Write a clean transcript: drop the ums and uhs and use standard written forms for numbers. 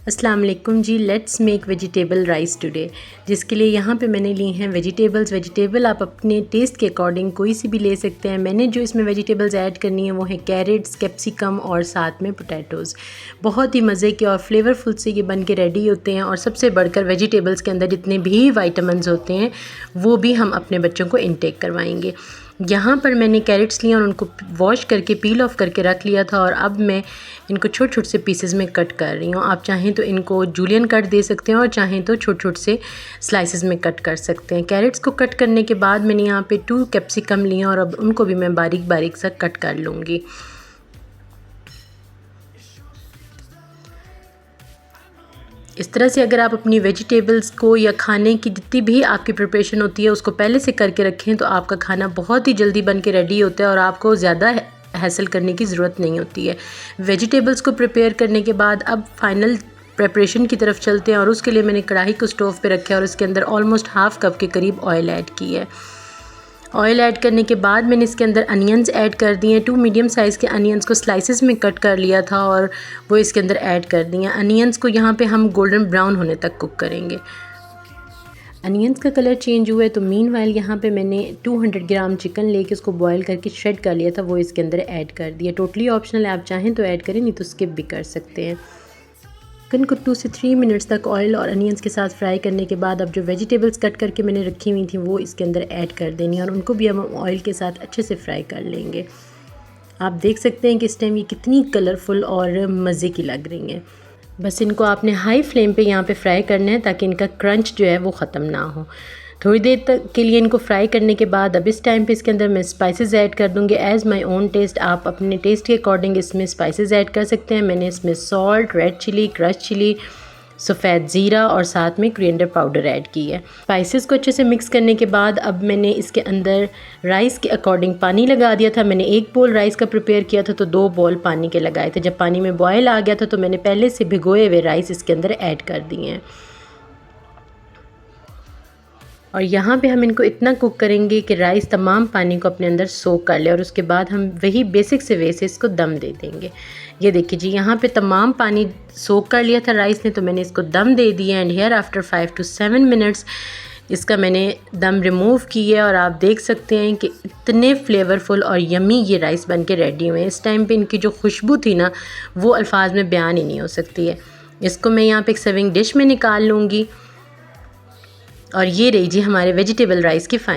अस्सलाम वालेकुम जी। Let's make vegetable rice today. जिसके लिए यहाँ पे मैंने ली हैं वेजिटेबल आप अपने टेस्ट के अकॉर्डिंग कोई सी भी ले सकते हैं। मैंने जो इसमें वेजिटेबल्स ऐड करनी है वो है कैरेट्स, कैप्सिकम और साथ में पोटैटोज़। बहुत ही मज़े के और फ्लेवरफुल से ये बन के रेडी होते हैं। और सबसे बढ़कर वेजिटेबल्स के अंदर जितने भी विटामिन्स होते हैं वो भी हम अपने बच्चों को इनटेक करवाएंगे। यहाँ पर मैंने कैरेट्स लिए और उनको वॉश करके पील ऑफ करके रख लिया था। और अब मैं इनको छोटे छोटे से पीसेस में कट कर रही हूँ। आप चाहें तो इनको जूलियन कट दे सकते हैं और चाहें तो छोटे छोटे से स्लाइसेस में कट कर सकते हैं। कैरेट्स को कट करने के बाद मैंने यहाँ पे 2 कैप्सिकम लिए और अब उनको भी मैं बारीक बारीक सा कट कर लूँगी। इस तरह से अगर आप अपनी वेजिटेबल्स को या खाने की जितनी भी आपकी प्रिपरेशन होती है उसको पहले से करके रखें तो आपका खाना बहुत ही जल्दी बन के रेडी होता है और आपको ज़्यादा हैसल करने की ज़रूरत नहीं होती है। वेजिटेबल्स को प्रिपेयर करने के बाद अब फाइनल प्रिपरेशन की तरफ चलते हैं। और उसके लिए मैंने कढ़ाई को स्टोव पे रखा है और इसके अंदर ऑलमोस्ट हाफ़ कप के करीब ऑयल ऐड की है। ऑयल ऐड करने के बाद मैंने इसके अंदर अनियंस ऐड कर दिए हैं। 2 मीडियम साइज़ के अनियंस को स्लाइसेस में कट कर लिया था और वो इसके अंदर ऐड कर दिए हैं। अनियंस को यहाँ पे हम गोल्डन ब्राउन होने तक कुक करेंगे। अनियंस का कलर चेंज हुआ है तो मीनवाइल यहाँ पे मैंने 200 ग्राम चिकन लेके उसको बॉईल करके श्रेड कर लिया था, वो इसके अंदर ऐड कर दिया। टोटली ऑप्शनल है, आप चाहें तो ऐड करें नहीं तो स्किप भी कर सकते हैं। चिकन को 2 से 3 मिनट्स तक ऑयल और अनियंस के साथ फ्राई करने के बाद अब जो वेजिटेबल्स कट करके मैंने रखी हुई थी वो इसके अंदर ऐड कर देनी है और उनको भी हम ऑयल के साथ अच्छे से फ्राई कर लेंगे। आप देख सकते हैं कि इस टाइम ये कितनी कलरफुल और मज़े की लग रही हैं। बस इनको आपने हाई फ्लेम पे यहाँ पे फ्राई करना है ताकि इनका क्रंच जो है वो ख़त्म ना हो। थोड़ी देर तक के लिए इनको फ्राई करने के बाद अब इस टाइम पे इसके अंदर मैं स्पाइसेस ऐड कर दूँगी एज़ माय ओन टेस्ट। आप अपने टेस्ट के अकॉर्डिंग इसमें स्पाइसेस ऐड कर सकते हैं। मैंने इसमें salt, red chilli, crush chilli, सफ़ेद ज़ीरा और साथ में कोरिएंडर पाउडर ऐड की है। स्पाइसेस को अच्छे से मिक्स करने के बाद अब मैंने इसके अंदर राइस के अकॉर्डिंग पानी लगा दिया था। मैंने 1 बोल राइस का प्रिपेयर किया था तो 2 बोल पानी के लगाए थे। जब पानी में बॉयल आ गया था तो मैंने पहले से भिगोए हुए राइस इसके अंदर ऐड कर दिए हैं। और यहाँ पे हम इनको इतना कुक करेंगे कि राइस तमाम पानी को अपने अंदर सोक कर ले और उसके बाद हम वही बेसिक से वे से इसको दम दे देंगे। ये देखिए जी, यहाँ पे तमाम पानी सोक कर लिया था राइस ने तो मैंने इसको दम दे दिया। And here after 5 to 7 minutes इसका मैंने दम रिमूव की है और आप देख सकते हैं कि इतने फ्लेवरफुल और यमी ये राइस बन के रेडी हुए हैं। इस टाइम पे इनकी जो खुशबू थी ना वो अल्फाज में बयान ही नहीं हो सकती है। इसको मैं यहाँ पे एक सर्विंग डिश में निकाल लूँगी। और ये रही जी हमारे वेजिटेबल राइस की फाइनल